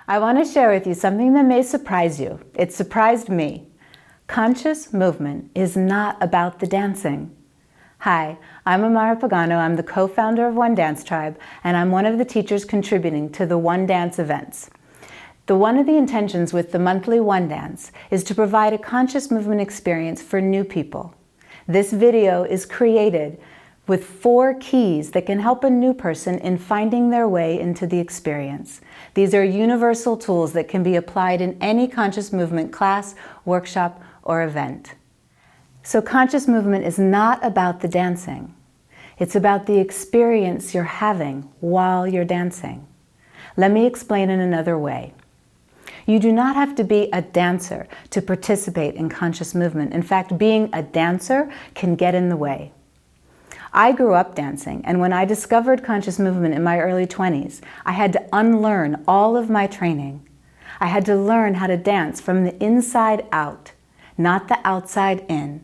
I want to share with you something that may surprise you. It surprised me. Conscious movement is not about the dancing. Hi, I'm Amara Pagano. I'm the co-founder of One Dance Tribe, and I'm one of the teachers contributing to the One Dance events. One of the intentions with the monthly One Dance is to provide a conscious movement experience for new people. This video is created with 4 keys that can help a new person in finding their way into the experience. These are universal tools that can be applied in any conscious movement class, workshop, or event. So conscious movement is not about the dancing. It's about the experience you're having while you're dancing. Let me explain in another way. You do not have to be a dancer to participate in conscious movement. In fact, being a dancer can get in the way. I grew up dancing, and when I discovered conscious movement in my early 20s, I had to unlearn all of my training. I had to learn how to dance from the inside out, not the outside in.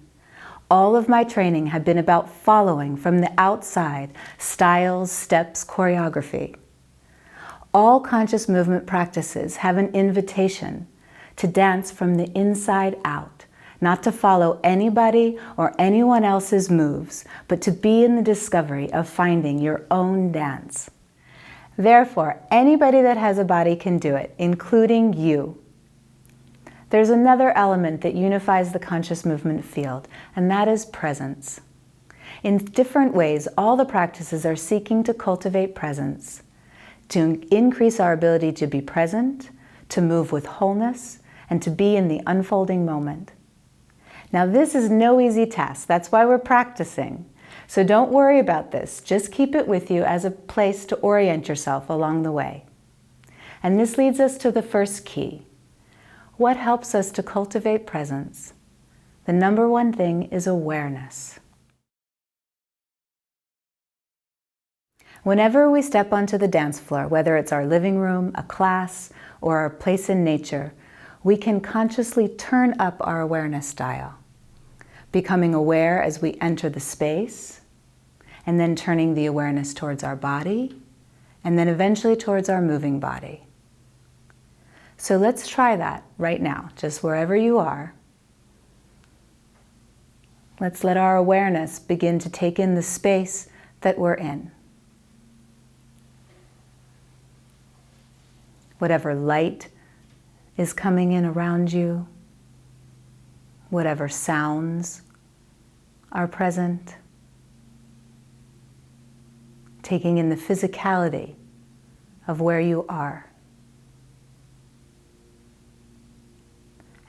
All of my training had been about following from the outside, styles, steps, choreography. All conscious movement practices have an invitation to dance from the inside out, not to follow anybody or anyone else's moves, but to be in the discovery of finding your own dance. Therefore, anybody that has a body can do it, including you. There's another element that unifies the conscious movement field, and that is presence. In different ways, all the practices are seeking to cultivate presence, to increase our ability to be present, to move with wholeness, and to be in the unfolding moment. Now, this is no easy task. That's why we're practicing. So don't worry about this. Just keep it with you as a place to orient yourself along the way. And this leads us to the first key. What helps us to cultivate presence? The number one thing is awareness. Whenever we step onto the dance floor, whether it's our living room, a class, or a place in nature, we can consciously turn up our awareness dial, becoming aware as we enter the space, and then turning the awareness towards our body, and then eventually towards our moving body. So let's try that right now, just wherever you are. Let's let our awareness begin to take in the space that we're in. Whatever light is coming in around you, whatever sounds are present, taking in the physicality of where you are.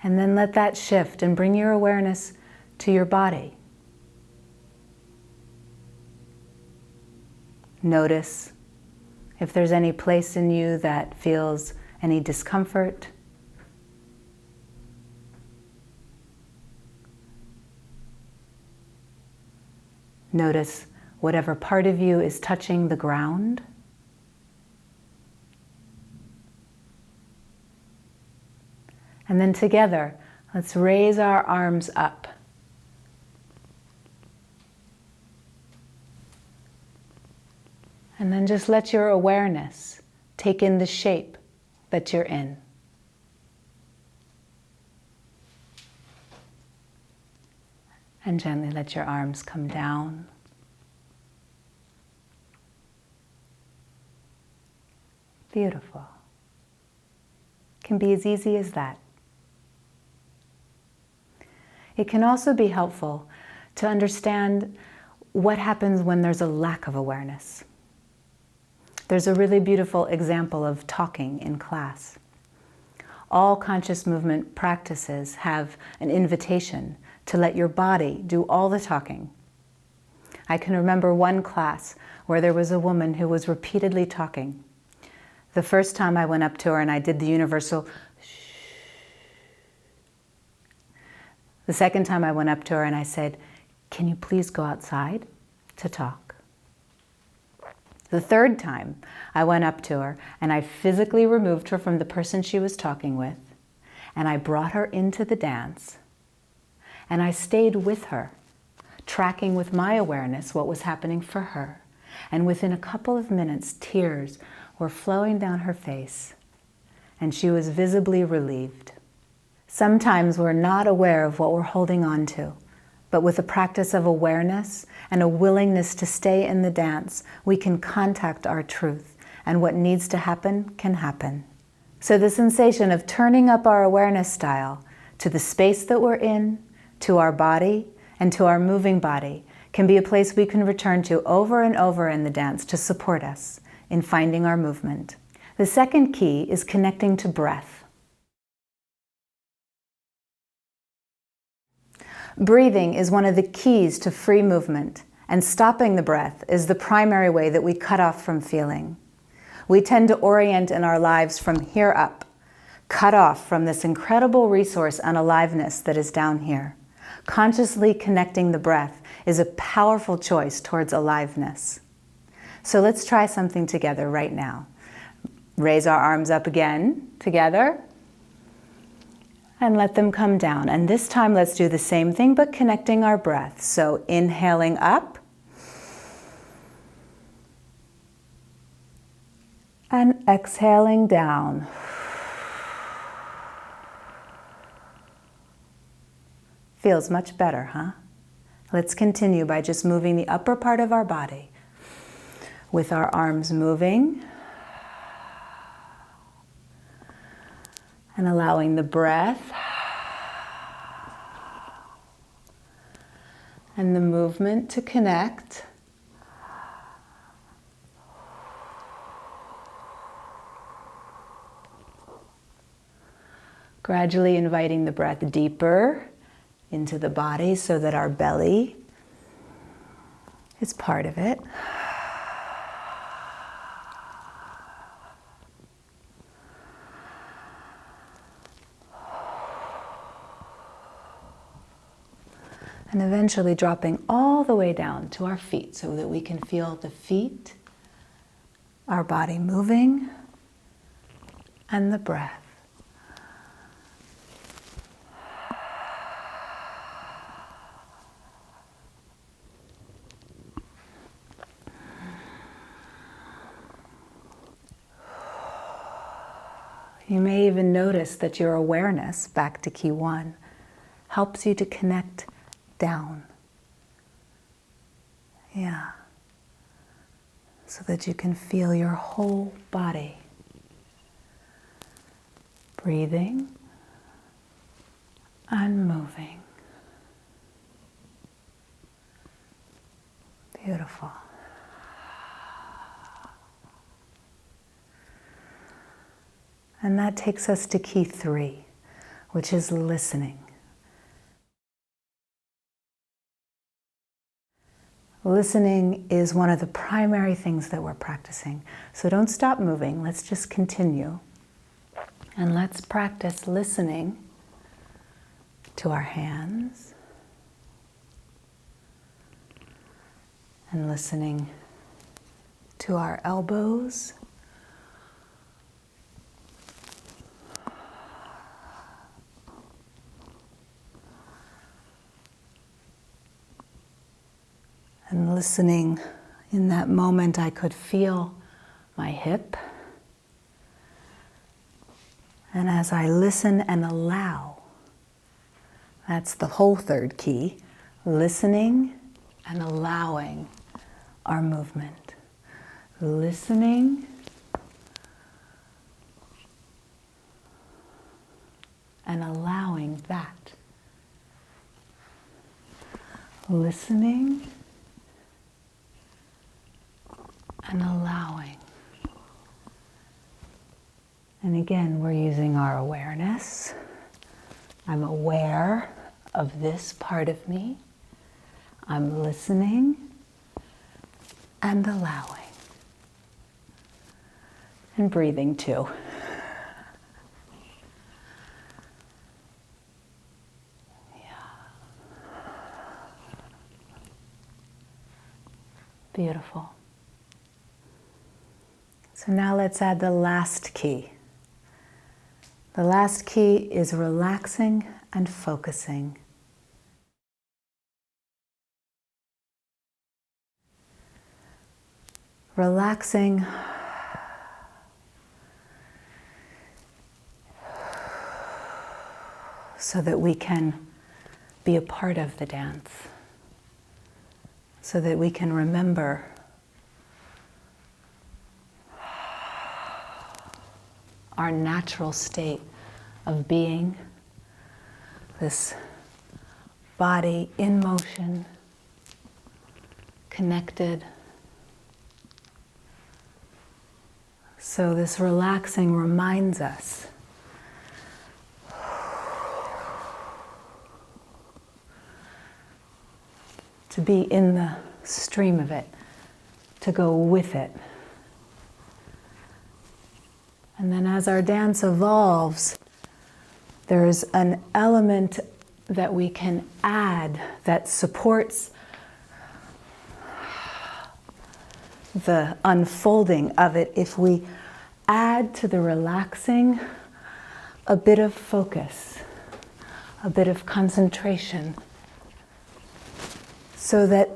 And then let that shift and bring your awareness to your body. Notice if there's any place in you that feels any discomfort. Notice whatever part of you is touching the ground. And then together, let's raise our arms up. And then just let your awareness take in the shape that you're in. And gently let your arms come down. Beautiful. Can be as easy as that. It can also be helpful to understand what happens when there's a lack of awareness. There's a really beautiful example of talking in class. All conscious movement practices have an invitation to let your body do all the talking. I can remember one class where there was a woman who was repeatedly talking. The first time I went up to her and I did the universal shh. The second time I went up to her and I said, "Can you please go outside to talk?" The third time I went up to her and I physically removed her from the person she was talking with, and I brought her into the dance, and I stayed with her, tracking with my awareness what was happening for her. And within a couple of minutes, tears were flowing down her face. and she was visibly relieved. Sometimes we're not aware of what we're holding on to, but with a practice of awareness and a willingness to stay in the dance, we can contact our truth, and what needs to happen can happen. So the sensation of turning up our awareness style to the space that we're in, to our body, and to our moving body can be a place we can return to over and over in the dance to support us in finding our movement. The second key is connecting to breath. Breathing is one of the keys to free movement, and stopping the breath is the primary way that we cut off from feeling. We tend to orient in our lives from here up, cut off from this incredible resource and aliveness that is down here. Consciously connecting the breath is a powerful choice towards aliveness. So let's try something together right now. Raise our arms up again, together, and let them come down. And this time let's do the same thing, but connecting our breath. So inhaling up, and exhaling down. Feels much better, huh? Let's continue by just moving the upper part of our body with our arms moving and allowing the breath and the movement to connect. Gradually inviting the breath deeper into the body so that our belly is part of it. And eventually dropping all the way down to our feet so that we can feel the feet, our body moving, and the breath. You may even notice that your awareness, back to key 1, helps you to connect down. Yeah. So that you can feel your whole body. Breathing and moving. Beautiful. And that takes us to key 3, which is listening. Listening is one of the primary things that we're practicing. So don't stop moving, let's just continue. And let's practice listening to our hands and listening to our elbows. And listening, in that moment I could feel my hip. And as I listen and allow, that's the whole third key, listening and allowing our movement. Listening and allowing that. Listening and allowing. And again, we're using our awareness. I'm aware of this part of me. I'm listening and allowing. And breathing too. Yeah. Beautiful. So now let's add the last key. The last key is relaxing and focusing. Relaxing so that we can be a part of the dance, so that we can remember our natural state of being, this body in motion, connected. So this relaxing reminds us to be in the stream of it, to go with it. And then as our dance evolves, there's an element that we can add that supports the unfolding of it if we add to the relaxing a bit of focus, a bit of concentration, so that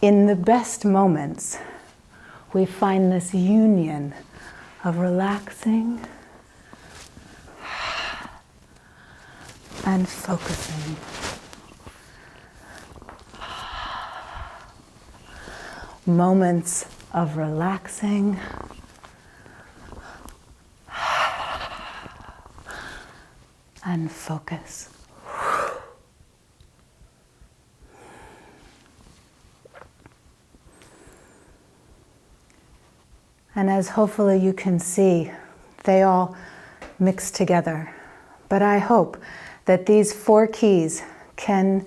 in the best moments we find this union of relaxing and focusing. Moments of relaxing and focus. And as hopefully you can see, they all mix together. But I hope that these 4 keys can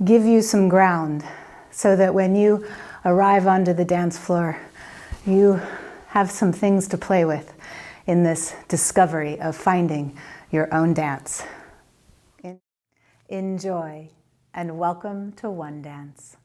give you some ground so that when you arrive onto the dance floor, you have some things to play with in this discovery of finding your own dance. Enjoy, and welcome to One Dance.